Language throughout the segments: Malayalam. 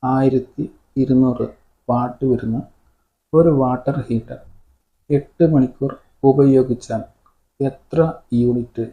1200 വാട്ട് വരുന്ന ഒരു വാട്ടർ ഹീറ്റർ 8 മണിക്കൂർ ഉപയോഗിച്ചാൽ എത്ര യൂണിറ്റ്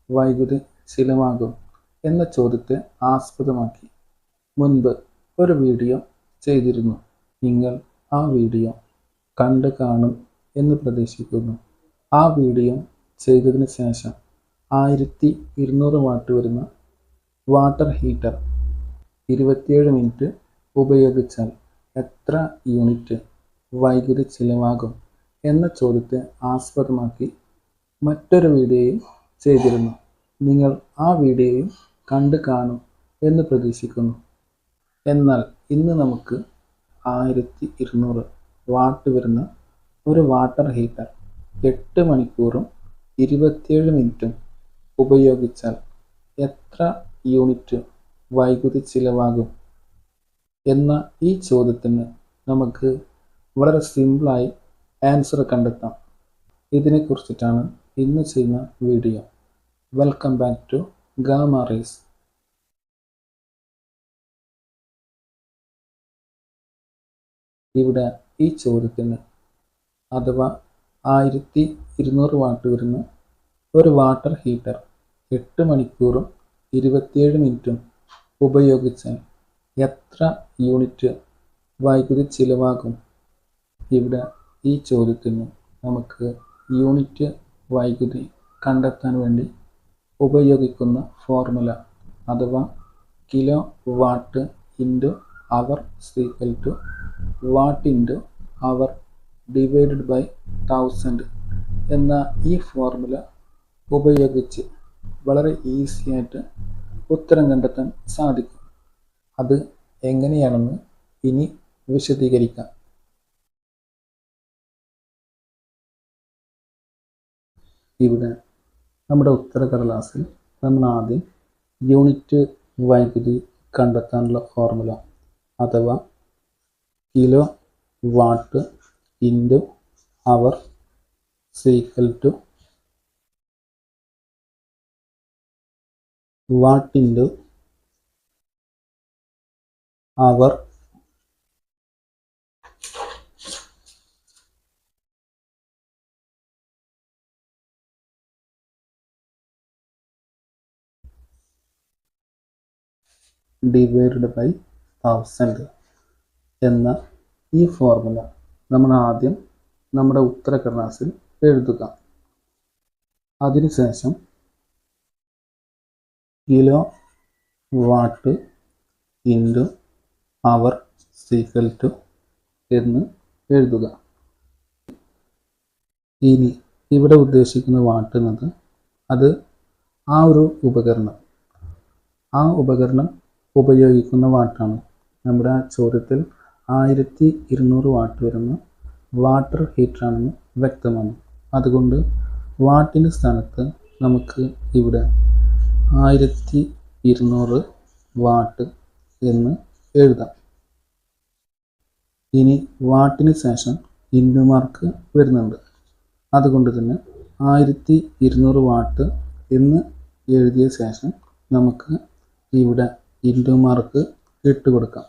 വൈദ്യുതി ചിലവാകും എന്ന ചോദ്യത്തെ ആസ്പദമാക്കി മുൻപ് ഒരു വീഡിയോ ചെയ്തിരുന്നു. നിങ്ങൾ ആ വീഡിയോ കണ്ടു കാണും എന്ന് പ്രതീക്ഷിക്കുന്നു. ആ വീഡിയോ ചെയ്തതിന് ശേഷം 1200 വാട്ട് വരുന്ന വാട്ടർ ഹീറ്റർ 27 മിനിറ്റ് ഉപയോഗിച്ചാൽ എത്ര യൂണിറ്റ് വൈദ്യുതി ചിലവാകും എന്ന ചോദ്യത്തെ ആസ്പദമാക്കി മറ്റൊരു വീഡിയോയും ചെയ്തിരുന്നു. നിങ്ങൾ ആ വീഡിയോയും കണ്ടു കാണും എന്ന് പ്രതീക്ഷിക്കുന്നു. എന്നാൽ ഇന്ന് നമുക്ക് 1200 വാട്ട് വരുന്ന ഒരു വാട്ടർ ഹീറ്റർ 8 മണിക്കൂറും 27 മിനിറ്റും ഉപയോഗിച്ചാൽ എത്ര യൂണിറ്റ് വൈദ്യുതി ചിലവാകും എന്ന ഈ ചോദ്യത്തിന് നമുക്ക് വളരെ സിമ്പിളായി ആൻസർ കണ്ടെത്താം. ഇതിനെക്കുറിച്ചിട്ടാണ് ഇന്ന് ചെയ്യുന്ന video. Welcome back to Gamma Rays. ഇവിടെ ഈ ചോദ്യത്തിന് അഥവാ 1200 വാട്ട് വരുന്ന ഒരു വാട്ടർ ഹീറ്റർ 8 മണിക്കൂറും 27 മിനിറ്റും ഉപയോഗിച്ചാൽ എത്ര യൂണിറ്റ് വൈദ്യുതി ചിലവാകും? ഇവിടെ ഈ ചോദ്യത്തിന് നമുക്ക് യൂണിറ്റ് വൈദ്യുതി കണ്ടെത്താൻ വേണ്ടി ഉപയോഗിക്കുന്ന ഫോർമുല അഥവാ kilowatt into hour equal to watt into hour divided by 1000 എന്ന ഈ ഫോർമുല ഉപയോഗിച്ച് വളരെ ഈസി ആയിട്ട് ഉത്തരം കണ്ടെത്താൻ സാധിക്കും. അത് എങ്ങനെയാണെന്ന് ഇനി വിശദീകരിക്കാം. ഇവിടെ നമ്മുടെ ഉത്തരക്കടലാസിൽ നമ്മൾ ആദ്യം യൂണിറ്റ് വൈദ്യുതി കണ്ടെത്താനുള്ള ഫോർമുല അഥവാ kilowatt into hour equal to watt into hour divided by 1000 എന്ന ഈ ഫോർമുല നമ്മൾ ആദ്യം നമ്മുടെ ഉത്തരക്കടലാസിൽ എഴുതുക. അതിനുശേഷം kilowatt into hour equal to എന്ന് എഴുതുക. ഇനി ഇവിടെ ഉദ്ദേശിക്കുന്ന വാട്ട് എന്നത് അത് ആ ഒരു ഉപകരണം ഉപയോഗിക്കുന്ന വാട്ടാണ്. നമ്മുടെ ചോദ്യത്തിൽ 1200 വാട്ട് വരുന്ന വാട്ടർ ഹീറ്ററാണെന്ന് വ്യക്തമാണ്. അതുകൊണ്ട് വാട്ടിൻ്റെ സ്ഥാനത്ത് നമുക്ക് ഇവിടെ 1200 വാട്ട് എന്ന് എഴുതാം. ഇനി വാട്ടിന് ശേഷം ഇൻറ്റു മാർക്ക് വരുന്നുണ്ട്. അതുകൊണ്ട് തന്നെ 1200 വാട്ട് എന്ന് എഴുതിയ ശേഷം നമുക്ക് ഇവിടെ ഇൻറ്റു മാർക്ക് ഇട്ട് കൊടുക്കാം.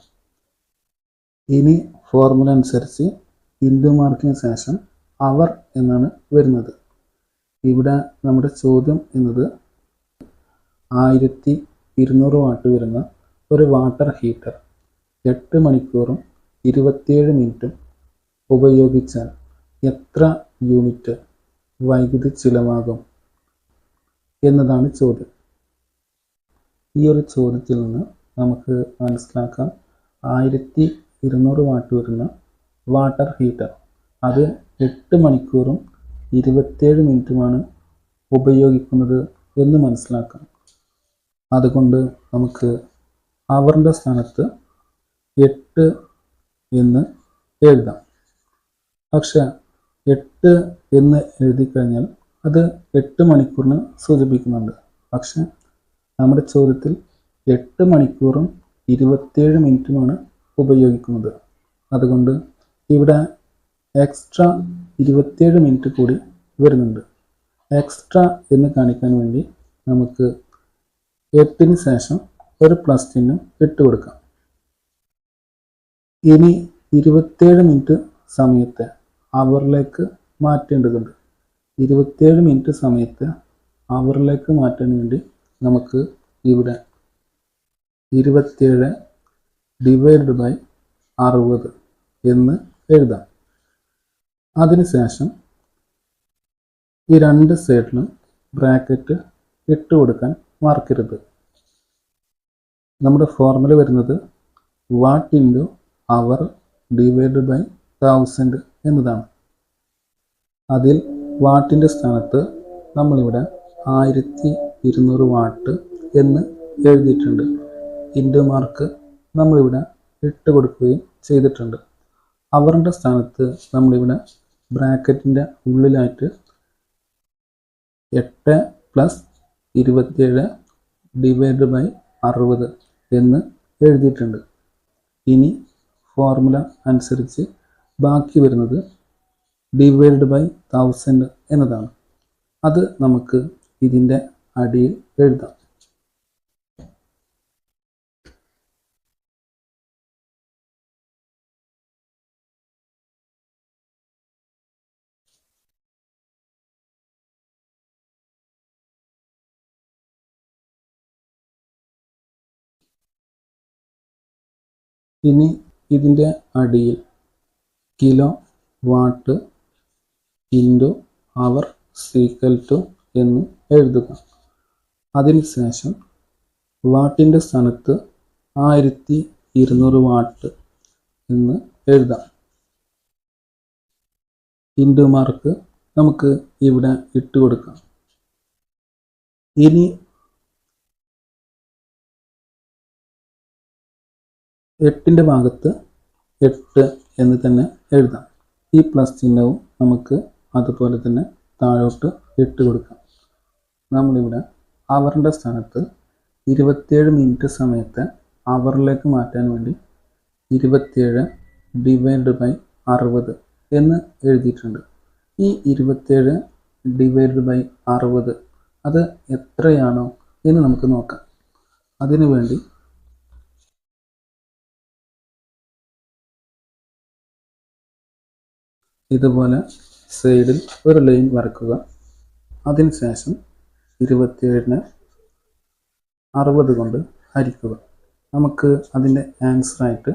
ഇനി ഫോർമുല അനുസരിച്ച് ഇൻറ്റു മാർക്കിന് ശേഷം അവർ എന്നാണ് വരുന്നത്. ഇവിടെ നമ്മുടെ ചോദ്യം എന്നത് 1200 വാട്ട് വരുന്ന ഒരു വാട്ടർ ഹീറ്റർ 8 മണിക്കൂറും 27 മിനിറ്റും ഉപയോഗിച്ചാൽ എത്ര യൂണിറ്റ് വൈദ്യുതി ചിലവാകും എന്നതാണ് ചോദ്യം. ഈ ഒരു ചോദ്യത്തിൽ നിന്ന് നമുക്ക് മനസ്സിലാക്കാം 1200 വാട്ട് വരുന്ന വാട്ടർ ഹീറ്റർ അത് 8 മണിക്കൂറും 27 മിനിറ്റുമാണ് ഉപയോഗിക്കുന്നത് എന്ന് മനസ്സിലാക്കാം. അതുകൊണ്ട് നമുക്ക് അവറിൻ്റെ സ്ഥാനത്ത് 8 എന്ന് എഴുതാം. പക്ഷെ 8 എന്ന് എഴുതി കഴിഞ്ഞാൽ അത് 8 മണിക്കൂറിന് സൂചിപ്പിക്കുന്നുണ്ട്. പക്ഷെ നമ്മുടെ ചോദ്യത്തിൽ 8 മണിക്കൂറും 27 മിനിറ്റുമാണ് ഉപയോഗിക്കുന്നത്. അതുകൊണ്ട് ഇവിടെ എക്സ്ട്രാ 27 മിനിറ്റ് കൂടി വരുന്നുണ്ട്. എക്സ്ട്രാ എന്ന് കാണിക്കാൻ വേണ്ടി നമുക്ക് 8ന് ശേഷം ഒരു പ്ലസ് ചിഹ്നം ഇട്ട് കൊടുക്കാം. ഇനി 27 മിനിറ്റ് സമയത്തെ അവറിലേക്ക് മാറ്റേണ്ടതുണ്ട്. 27 മിനിറ്റ് സമയത്ത് അവറിലേക്ക് മാറ്റാൻ വേണ്ടി നമുക്ക് ഇവിടെ 27 ഡിവൈഡഡ് ബൈ 60 എന്ന് എഴുതാം. അതിനുശേഷം ഈ രണ്ട് സൈഡിലും ബ്രാക്കറ്റ് ഇട്ട് കൊടുക്കാൻ മറക്കരുത്. നമ്മുടെ ഫോർമുല വരുന്നത് watt into hour divided by 1000 എന്നതാണ്. അതിൽ വാട്ടിൻ്റെ സ്ഥാനത്ത് നമ്മളിവിടെ 1200 വാട്ട് എന്ന് എഴുതിയിട്ടുണ്ട്. ഇൻറ്റു മാർക്ക് നമ്മളിവിടെ ഇട്ട് കൊടുക്കുകയും ചെയ്തിട്ടുണ്ട്. അവറിൻ്റെ സ്ഥാനത്ത് നമ്മളിവിടെ ബ്രാക്കറ്റിൻ്റെ ഉള്ളിലായിട്ട് 8 + 27 ഡിവൈഡ് ബൈ 60 എന്ന് എഴുതിയിട്ടുണ്ട്. ഇനി ഫോർമുല അനുസരിച്ച് ബാക്കി വരുന്നത് ഡിവൈഡ് ബൈ 1000 എന്നതാണ്. അത് നമുക്ക് ഇതിൻ്റെ അടിയിൽ എഴുതാം. ഇനി ഇതിൻ്റെ അടിയിൽ kilowatt into hour equal to എന്ന് എഴുതുക. അതിനുശേഷം വാട്ടിൻ്റെ സ്ഥാനത്ത് 1200 വാട്ട് എന്ന് എഴുതാം. ഇൻറ്റു മാർക്ക് നമുക്ക് ഇവിടെ ഇട്ട് കൊടുക്കാം. ഇനി 8ൻ്റെ ഭാഗത്ത് 8 എന്ന് തന്നെ എഴുതാം. ഈ പ്ലസ് ചിഹ്നവും നമുക്ക് അതുപോലെ തന്നെ താഴോട്ട് ഇട്ട് കൊടുക്കാം. നമ്മളിവിടെ അവറിൻ്റെ സ്ഥാനത്ത് 27 മിനിറ്റ് സമയത്തെ അവറിലേക്ക് മാറ്റാൻ വേണ്ടി 27 ഡിവൈഡ് ബൈ 60 എന്ന് എഴുതിയിട്ടുണ്ട്. ഈ 27 ഡിവൈഡ് ബൈ 60 അത് എത്രയാണോ എന്ന് നമുക്ക് നോക്കാം. അതിനു വേണ്ടി ഇതുപോലെ സൈഡിൽ ഒരു ലൈൻ വരക്കുക. അതിനുശേഷം 27നെ 60 കൊണ്ട് ഹരിക്കുക. നമുക്ക് അതിൻ്റെ ആൻസറായിട്ട്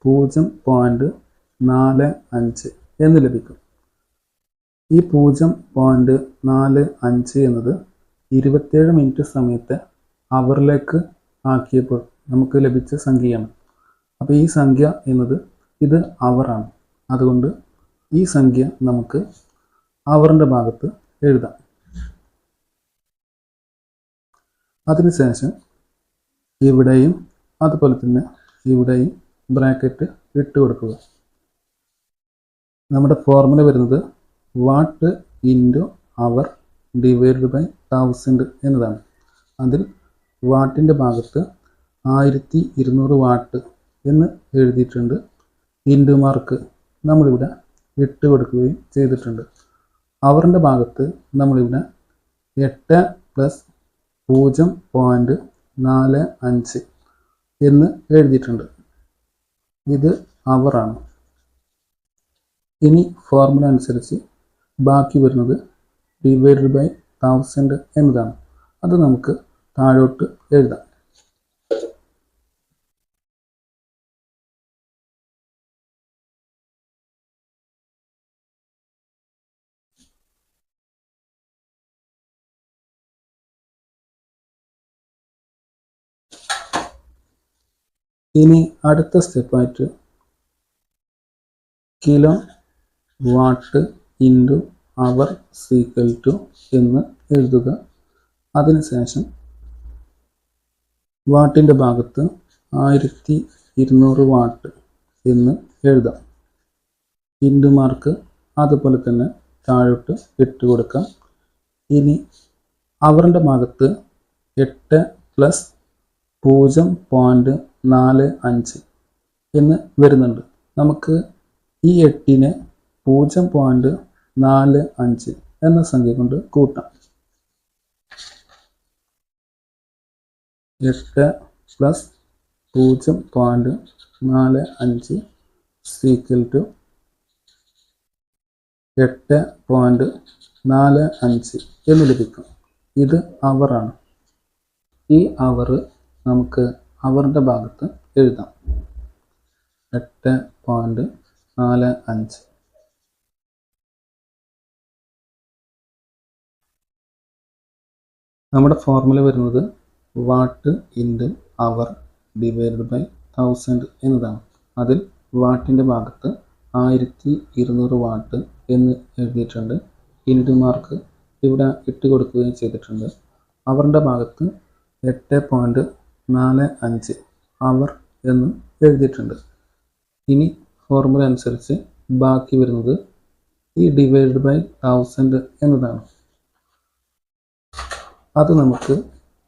0.45 എന്ന് ലഭിക്കും. ഈ 0.45 എന്നത് 27 മിനിറ്റ് സമയത്തെ അവറിലേക്ക് ആക്കിയപ്പോൾ നമുക്ക് ലഭിച്ച സംഖ്യയാണ്. അപ്പോൾ ഈ സംഖ്യ എന്നത് ഇത് അവറാണ്. അതുകൊണ്ട് ഈ സംഖ്യ നമുക്ക് അവറിൻ്റെ ഭാഗത്ത് എഴുതാം. അതിനുശേഷം ഇവിടെയും അതുപോലെ തന്നെ ഇവിടെയും ബ്രാക്കറ്റ് ഇട്ട് കൊടുക്കുക. നമ്മുടെ ഫോർമുല വരുന്നത് watt into hour divide by 1000 എന്നതാണ്. അതിൽ വാട്ടിൻ്റെ ഭാഗത്ത് 1200 വാട്ട് എന്ന് എഴുതിയിട്ടുണ്ട്. ഇൻറ്റു മാർക്ക് നമ്മളിവിടെ ഇട്ട് കൊടുക്കുകയും ചെയ്തിട്ടുണ്ട്. അവറിൻ്റെ ഭാഗത്ത് നമ്മളിവിടെ 8 + 0.45 എന്ന് എഴുതിയിട്ടുണ്ട്. ഇത് അവറാണ്. ഇനി ഫോർമുല അനുസരിച്ച് ബാക്കി വരുന്നത് ഡിവൈഡ് ബൈ 1000 എന്നതാണ്. അത് നമുക്ക് താഴോട്ട് എഴുതാം. ഇനി അടുത്ത സ്റ്റെപ്പായിട്ട് kilowatt into hour equal to എന്ന് എഴുതുക. അതിനുശേഷം വാട്ടിൻ്റെ ഭാഗത്ത് 1200 വാട്ട് എന്ന് എഴുതാം. ഇൻറ്റു മാർക്ക് അതുപോലെ തന്നെ താഴോട്ട് ഇട്ട് കൊടുക്കാം. ഇനി അവറിൻ്റെ ഭാഗത്ത് 8 + 0.45 എന്ന് വരുന്നുണ്ട്. നമുക്ക് ഈ 8നെ 0.45 എന്ന സംഖ്യ കൊണ്ട് കൂട്ടാം. 8 + 0.45 45 ഈക്വൽ ടു 8.45 എന്ന് ലഭിക്കും. ഇത് അവറാണ്. ഈ അവർ നമുക്ക് അവറിൻ്റെ ഭാഗത്ത് എഴുതാം. 8.45. നമ്മുടെ ഫോർമുല വരുന്നത് watt into hour divided by 1000 എന്നതാണ്. അതിൽ വാട്ടിൻ്റെ ഭാഗത്ത് 1200 വാട്ട് എന്ന് എഴുതിയിട്ടുണ്ട്. ഇൻറ്റു മാർക്ക് ഇവിടെ ഇട്ട് കൊടുക്കുകയും ചെയ്തിട്ടുണ്ട്. അവറിൻ്റെ ഭാഗത്ത് 8.45 അവർ എന്ന് എഴുതിയിട്ടുണ്ട്. ഇനി ഫോർമുല അനുസരിച്ച് ബാക്കി വരുന്നത് ഈ ഡിവൈഡഡ് ബൈ 1000 എന്നതാണ്. അത് നമുക്ക്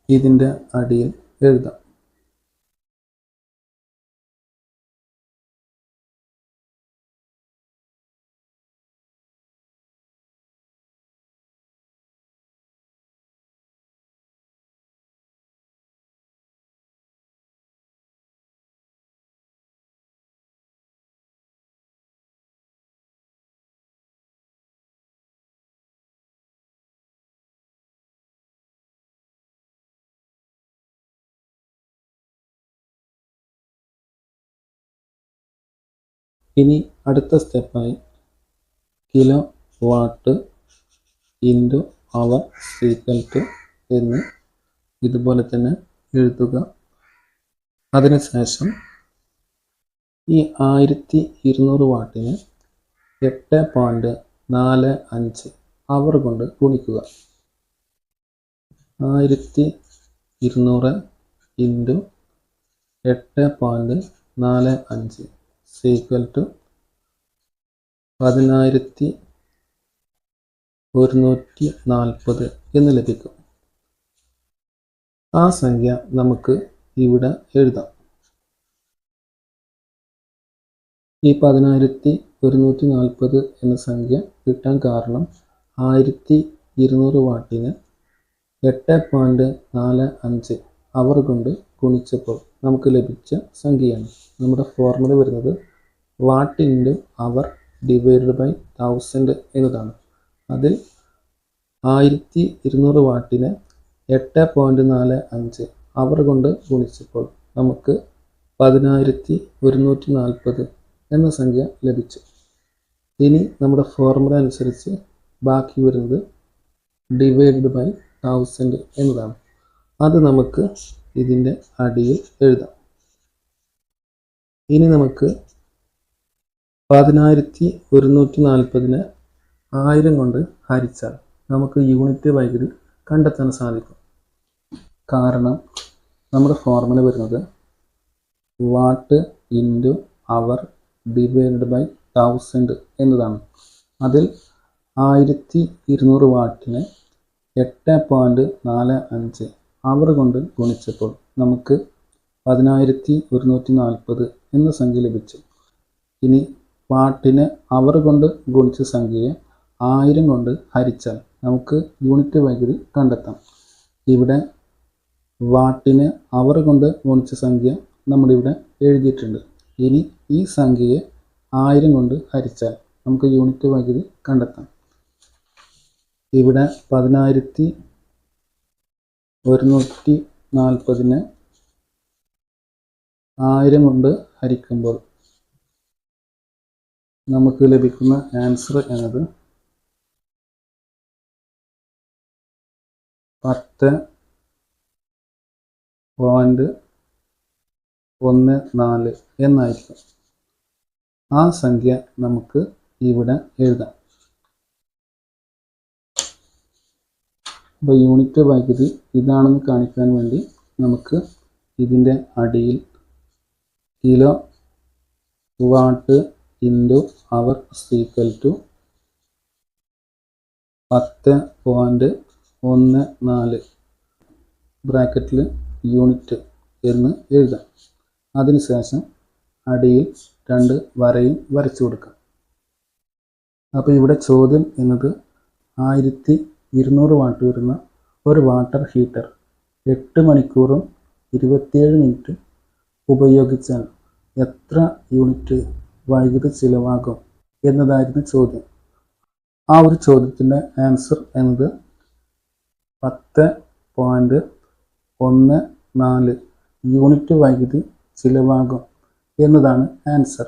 ഇതിൻ്റെ അടിയിൽ എഴുതാം. ഇനി അടുത്ത സ്റ്റെപ്പായി kilowatt into hour equal to എന്ന് ഇതുപോലെ തന്നെ എഴുതുക. അതിനുശേഷം ഈ 1200 വാട്ടിന് 8.45 അവർ കൊണ്ട് ഗുണിക്കുക. 1200 ഇൻറ്റു 8.45 ഈക്വൽ ടു 10140 എന്ന് ലഭിക്കും. ആ സംഖ്യ നമുക്ക് ഇവിടെ എഴുതാം. ഈ 10140 എന്ന സംഖ്യ കിട്ടാൻ കാരണം 1200 വാട്ടിന് 8.45 അവർ കൊണ്ട് ഗുണിച്ചപ്പോൾ നമുക്ക് ലഭിച്ച സംഖ്യയാണ്. നമ്മുടെ ഫോർമുല വരുന്നത് watt into hour divided by 1000 എന്നതാണ്. അതിൽ 1200 വാട്ടിന് 8.45 അവർ കൊണ്ട് ഗുണിച്ചപ്പോൾ നമുക്ക് 10140 എന്ന സംഖ്യ ലഭിച്ചു. ഇനി നമ്മുടെ ഫോർമുല അനുസരിച്ച് ബാക്കി വരുന്നത് ഡിവൈഡഡ് ബൈ 1000 എന്നതാണ്. അത് നമുക്ക് ഇതിൻ്റെ അടിയിൽ എഴുതാം. ഇനി നമുക്ക് 10140നെ 1000 കൊണ്ട് ഹരിച്ചാൽ നമുക്ക് യൂണിറ്റ് വൈദ്യുതി കണ്ടെത്താൻ സാധിക്കും. കാരണം നമ്മുടെ ഫോർമുല വരുന്നത് watt into hour divided by 1000 എന്നതാണ്. അതിൽ 1200 വാട്ടിനെ 8.45 അവർ കൊണ്ട് ഗുണിച്ചപ്പോൾ നമുക്ക് 10140 എന്ന സംഖ്യ ലഭിച്ചു. ഇനി വാട്ടിനെ അവർ കൊണ്ട് ഗുണിച്ച സംഖ്യയെ 1000 കൊണ്ട് ഹരിച്ചാൽ നമുക്ക് യൂണിറ്റ് വൈദ്യുതി കണ്ടെത്താം. ഇവിടെ വാട്ടിനെ അവർ കൊണ്ട് ഗുണിച്ച സംഖ്യ നമ്മളിവിടെ എഴുതിയിട്ടുണ്ട്. ഇനി ഈ സംഖ്യയെ 1000 കൊണ്ട് ഹരിച്ചാൽ നമുക്ക് യൂണിറ്റ് വൈദ്യുതി കണ്ടെത്താം. ഇവിടെ 10140നെ 1000 കൊണ്ട് ഹരിക്കുമ്പോൾ നമുക്ക് ലഭിക്കുന്ന ആൻസർ എന്നത് 10.14 എന്നായിരിക്കും. ആ സംഖ്യ നമുക്ക് ഇവിടെ എഴുതാം. അപ്പോൾ യൂണിറ്റ് വൈദ്യുതി ഇതാണെന്ന് കാണിക്കാൻ വേണ്ടി നമുക്ക് ഇതിൻ്റെ അടിയിൽ kilowatt into hour equal to 10.14 ബ്രാക്കറ്റിൽ യൂണിറ്റ് എന്ന് എഴുതാം. അതിനുശേഷം അടിയിൽ 2 വരയും വരച്ചു കൊടുക്കാം. അപ്പോൾ ഇവിടെ ചോദ്യം എന്നത് 1200 വാട്ട് വരുന്ന ഒരു വാട്ടർ ഹീറ്റർ 8 മണിക്കൂറും 27 മിനിറ്റും ഉപയോഗിച്ചാൽ എത്ര യൂണിറ്റ് വൈദ്യുതി ചിലവാകും എന്നതായിരുന്നു ചോദ്യം. ആ ഒരു ചോദ്യത്തിൻ്റെ ആൻസർ എന്നത് 10.14 യൂണിറ്റ് വൈദ്യുതി ചിലവാകും എന്നതാണ് ആൻസർ.